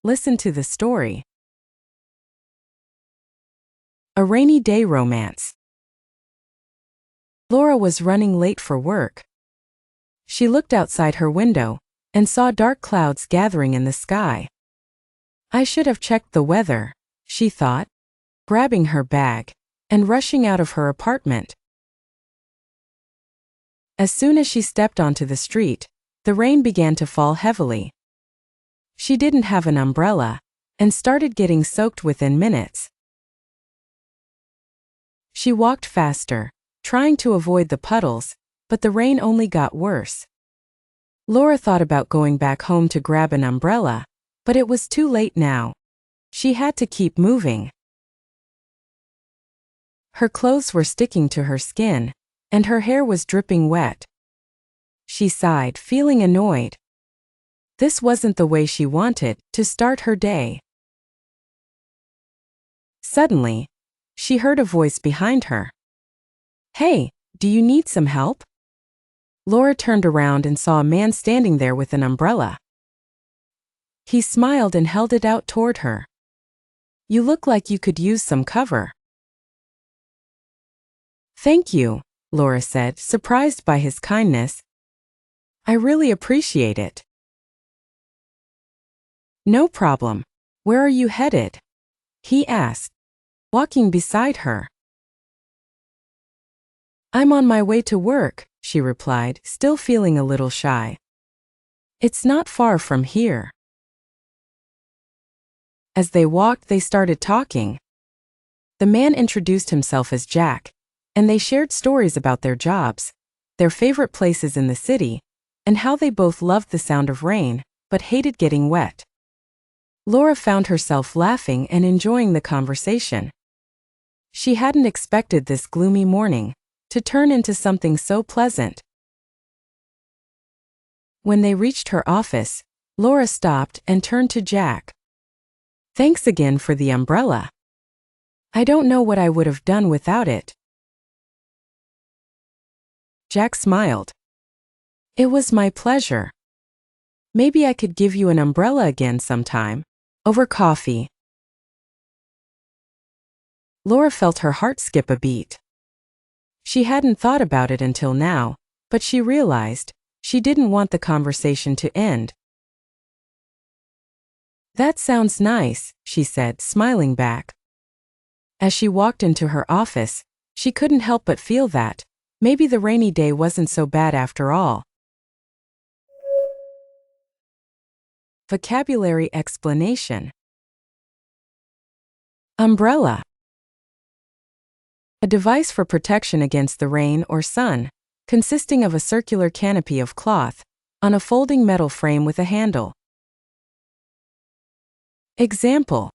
Listen to the story. A rainy day romance. Laura was running late for work. She looked outside her window and saw dark clouds gathering in the sky. I should have checked the weather, she thought, grabbing her bag and rushing out of her apartment. As soon as she stepped onto the street, the rain began to fall heavily. She didn't have an umbrella and started getting soaked within minutes. She walked faster, trying to avoid the puddles, but the rain only got worse. Laura thought about going back home to grab an umbrella, but it was too late now. She had to keep moving. Her clothes were sticking to her skin, and her hair was dripping wet. She sighed, feeling annoyed. This wasn't the way she wanted to start her day. Suddenly, she heard a voice behind her. "Hey, do you need some help?" Laura turned around and saw a man standing there with an umbrella. He smiled and held it out toward her. "You look like you could use some cover." "Thank you," Laura said, surprised by his kindness. "I really appreciate it." "No problem. Where are you headed?" he asked, walking beside her. "I'm on my way to work," she replied, still feeling a little shy. "It's not far from here." As they walked, they started talking. The man introduced himself as Jack, and they shared stories about their jobs, their favorite places in the city, and how they both loved the sound of rain, but hated getting wet. Laura found herself laughing and enjoying the conversation. She hadn't expected this gloomy morning to turn into something so pleasant. When they reached her office, Laura stopped and turned to Jack. "Thanks again for the umbrella. I don't know what I would have done without it." Jack smiled. "It was my pleasure. Maybe I could give you an umbrella again sometime, over coffee." Laura felt her heart skip a beat. She hadn't thought about it until now, but she realized she didn't want the conversation to end. "That sounds nice," she said, smiling back. As she walked into her office, she couldn't help but feel that maybe the rainy day wasn't so bad after all. Vocabulary explanation. Umbrella. A device for protection against the rain or sun, consisting of a circular canopy of cloth on a folding metal frame with a handle. Example.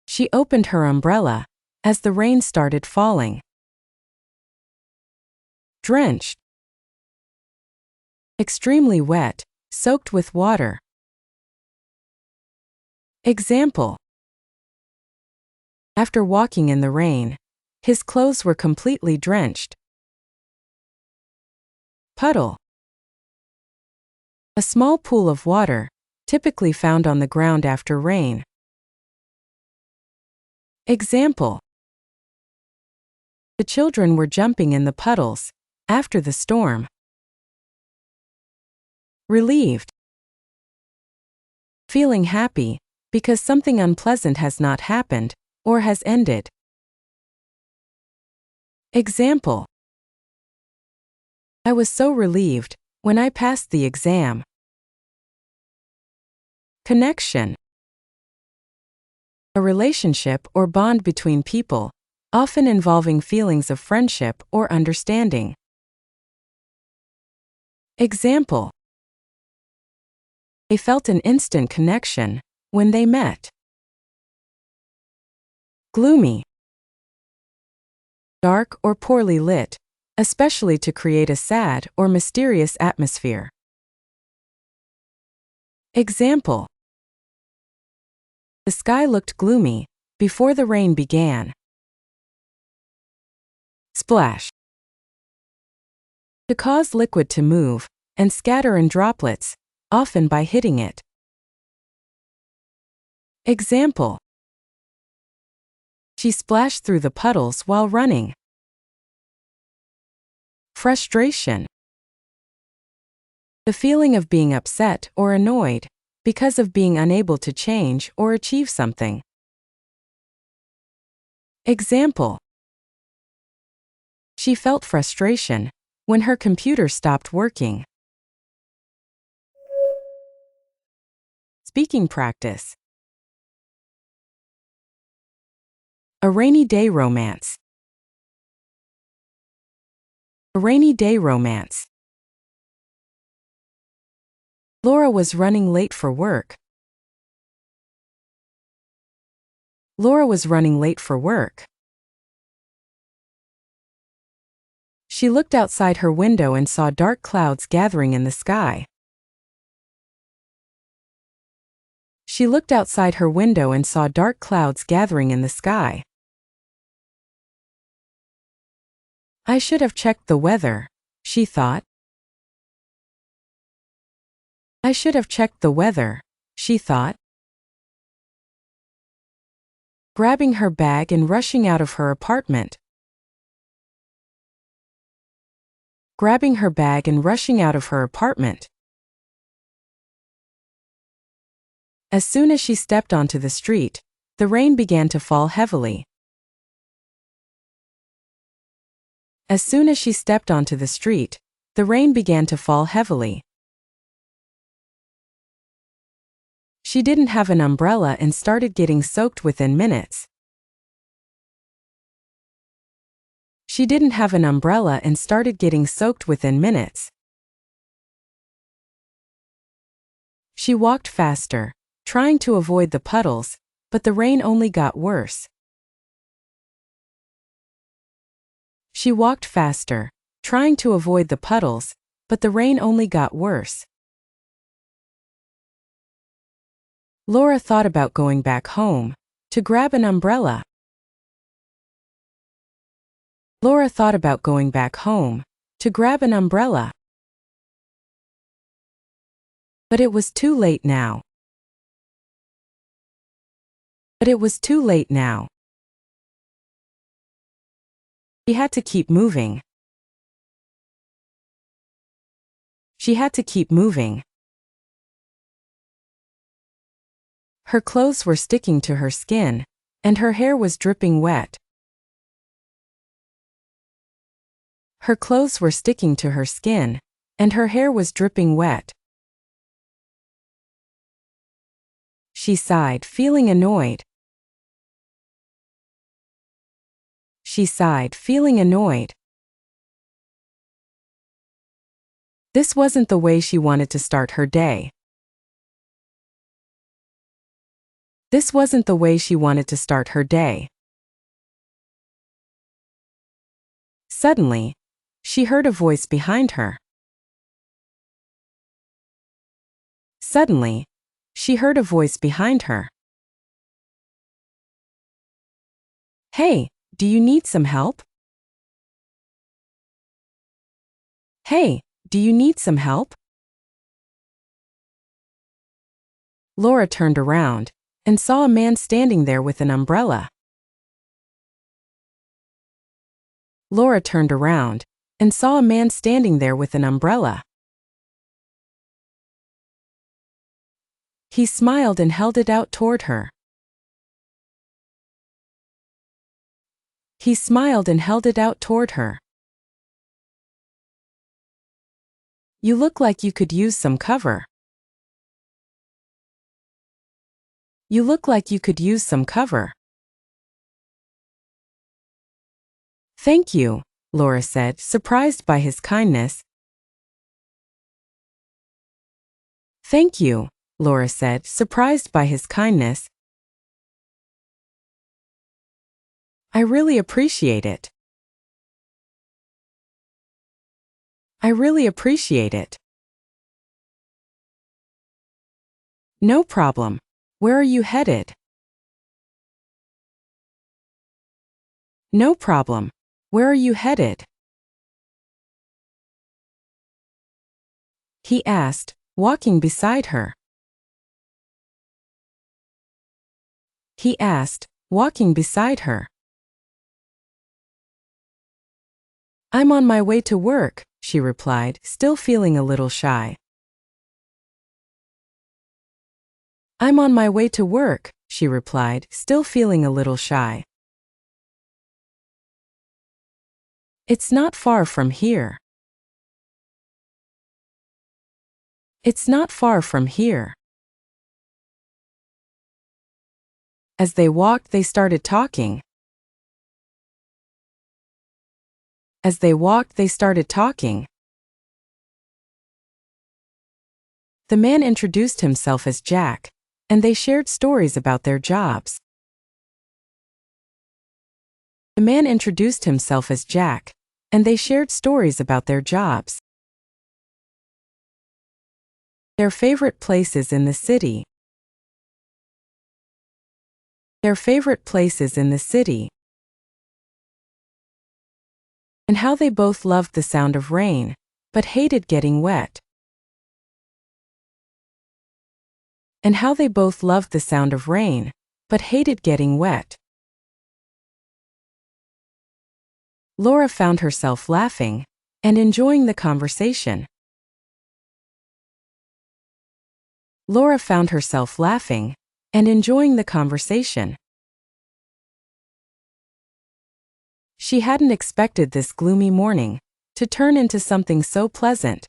She opened her umbrella as the rain started falling. Drenched. Extremely wet, soaked with water. Example. After walking in the rain, his clothes were completely drenched. Puddle. A small pool of water, typically found on the ground after rain. Example. The children were jumping in the puddles after the storm. Relieved. Feeling happy because something unpleasant has not happened or has ended. Example. I was so relieved when I passed the exam. Connection. A relationship or bond between people, often involving feelings of friendship or understanding. Example. They felt an instant connection when they met. Gloomy. Dark or poorly lit, especially to create a sad or mysterious atmosphere. Example. The sky looked gloomy before the rain began. Splash. To cause liquid to move and scatter in droplets, often by hitting it. Example. She splashed through the puddles while running. Frustration. The feeling of being upset or annoyed because of being unable to change or achieve something. Example. She felt frustration when her computer stopped working. Speaking practice. A rainy day romance. A rainy day romance. Laura was running late for work. Laura was running late for work. She looked outside her window and saw dark clouds gathering in the sky. She looked outside her window and saw dark clouds gathering in the sky. I should have checked the weather, she thought. I should have checked the weather, she thought. Grabbing her bag and rushing out of her apartment. Grabbing her bag and rushing out of her apartment. As soon as she stepped onto the street, the rain began to fall heavily. As soon as she stepped onto the street, the rain began to fall heavily. She didn't have an umbrella and started getting soaked within minutes. She didn't have an umbrella and started getting soaked within minutes. She walked faster, trying to avoid the puddles, but the rain only got worse. She walked faster, trying to avoid the puddles, but the rain only got worse. Laura thought about going back home to grab an umbrella. Laura thought about going back home to grab an umbrella. But it was too late now. But it was too late now. She had to keep moving. She had to keep moving. Her clothes were sticking to her skin, and her hair was dripping wet. Her clothes were sticking to her skin, and her hair was dripping wet. She sighed, feeling annoyed. She sighed, feeling annoyed. This wasn't the way she wanted to start her day. This wasn't the way she wanted to start her day. Suddenly, she heard a voice behind her. Suddenly, she heard a voice behind her. Hey, do you need some help? Hey, do you need some help? Laura turned around and saw a man standing there with an umbrella. Laura turned around and saw a man standing there with an umbrella. He smiled and held it out toward her. He smiled and held it out toward her. You look like you could use some cover. You look like you could use some cover. Thank you, Laura said, surprised by his kindness. Thank you, Laura said, surprised by his kindness. I really appreciate it. I really appreciate it. No problem. Where are you headed? No problem. Where are you headed? He asked, walking beside her. he asked, walking beside her. I'm on my way to work, she replied, still feeling a little shy. I'm on my way to work, she replied, still feeling a little shy. It's not far from here. It's not far from here. As they walked, they started talking. As they walked, they started talking. The man introduced himself as Jack, and they shared stories about their jobs. The man introduced himself as Jack, and they shared stories about their jobs. Their favorite places in the city. Their favorite places in the city. And how they both loved the sound of rain, but hated getting wet. And how they both loved the sound of rain, but hated getting wet. Laura found herself laughing and enjoying the conversation. Laura found herself laughing and enjoying the conversation. She hadn't expected this gloomy morning to turn into something so pleasant.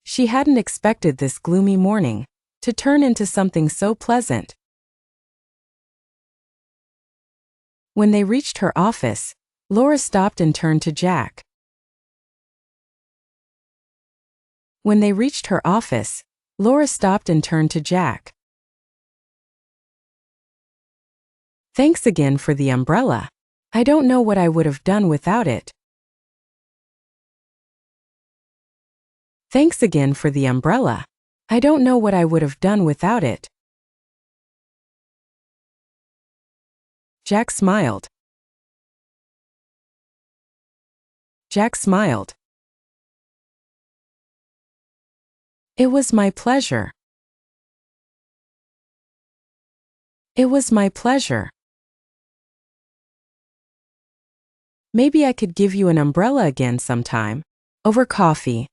She hadn't expected this gloomy morning to turn into something so pleasant. When they reached her office, Laura stopped and turned to Jack. When they reached her office, Laura stopped and turned to Jack. Thanks again for the umbrella. I don't know what I would have done without it. Thanks again for the umbrella. I don't know what I would have done without it. Jack smiled. Jack smiled. It was my pleasure. It was my pleasure. Maybe I could give you an umbrella again sometime. Over coffee.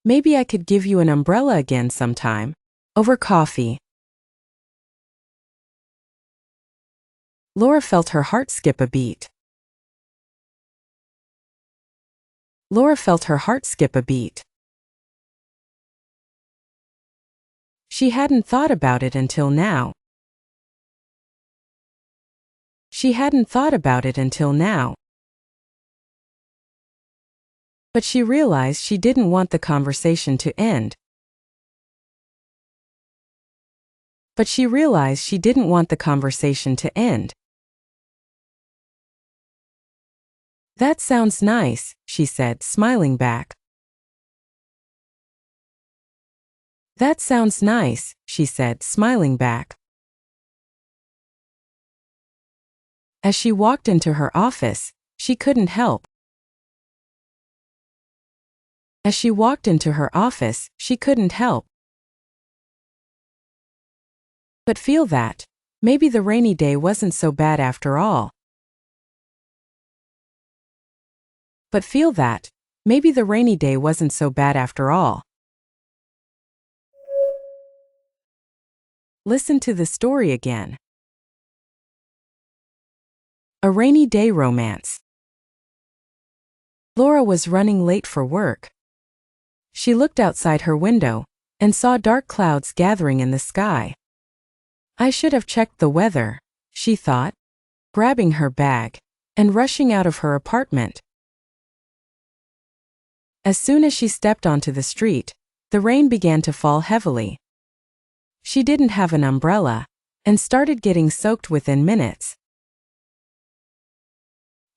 Maybe I could give you an umbrella again sometime. Over coffee. Laura felt her heart skip a beat. Laura felt her heart skip a beat. She hadn't thought about it until now. She hadn't thought about it until now. But she realized she didn't want the conversation to end. But she realized she didn't want the conversation to end. That sounds nice, she said, smiling back. That sounds nice, she said, smiling back. As she walked into her office, she couldn't help. As she walked into her office, she couldn't help but feel that maybe the rainy day wasn't so bad after all. But feel that maybe the rainy day wasn't so bad after all. Listen to the story again. A rainy day romance. Laura was running late for work. She looked outside her window and saw dark clouds gathering in the sky. I should have checked the weather, she thought, grabbing her bag and rushing out of her apartment. As soon as she stepped onto the street, the rain began to fall heavily. She didn't have an umbrella and started getting soaked within minutes.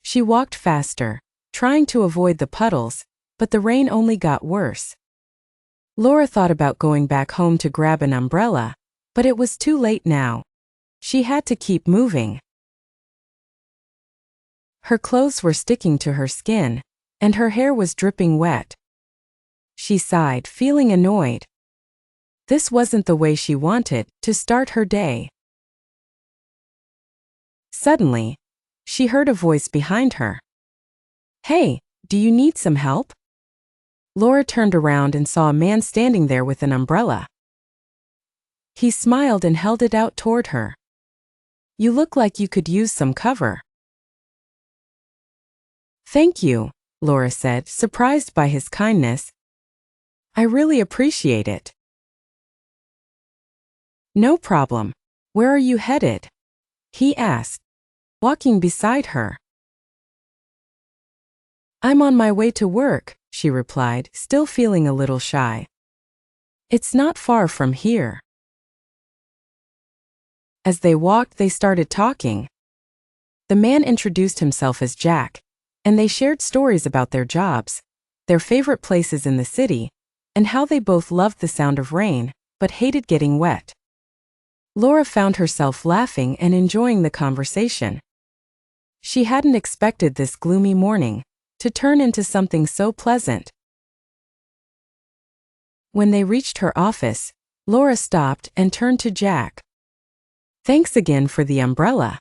She walked faster, trying to avoid the puddles, but the rain only got worse. Laura thought about going back home to grab an umbrella, but it was too late now. She had to keep moving. Her clothes were sticking to her skin, and her hair was dripping wet. she sighed, feeling annoyed. This wasn't the way she wanted to start her day. Suddenly, she heard a voice behind her. Hey, do you need some help? Laura turned around and saw a man standing there with an umbrella. He smiled and held it out toward her. You look like you could use some cover. Thank you, Laura said, surprised by his kindness. I really appreciate it. No problem. Where are you headed? He asked, walking beside her. I'm on my way to work, she replied, still feeling a little shy. It's not far from here. As they walked, they started talking. The man introduced himself as Jack, and they shared stories about their jobs, their favorite places in the city, and how they both loved the sound of rain, but hated getting wet. Laura found herself laughing and enjoying the conversation. She hadn't expected this gloomy morning to turn into something so pleasant. When they reached her office, Laura stopped and turned to Jack. Thanks again for the umbrella.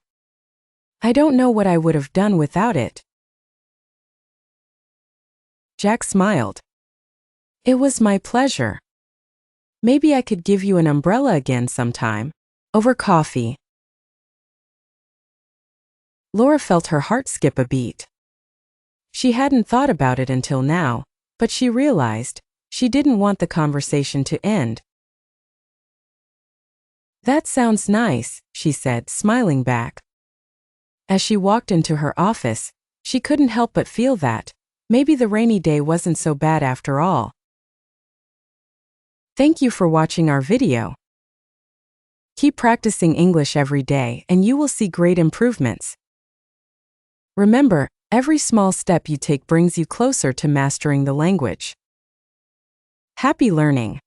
I don't know what I would have done without it. Jack smiled. It was my pleasure. Maybe I could give you an umbrella again sometime, over coffee. Laura felt her heart skip a beat. She hadn't thought about it until now, but she realized she didn't want the conversation to end. That sounds nice, she said, smiling back. As she walked into her office, she couldn't help but feel that maybe the rainy day wasn't so bad after all. Thank you for watching our video. Keep practicing English every day and you will see great improvements. Remember, every small step you take brings you closer to mastering the language. Happy learning!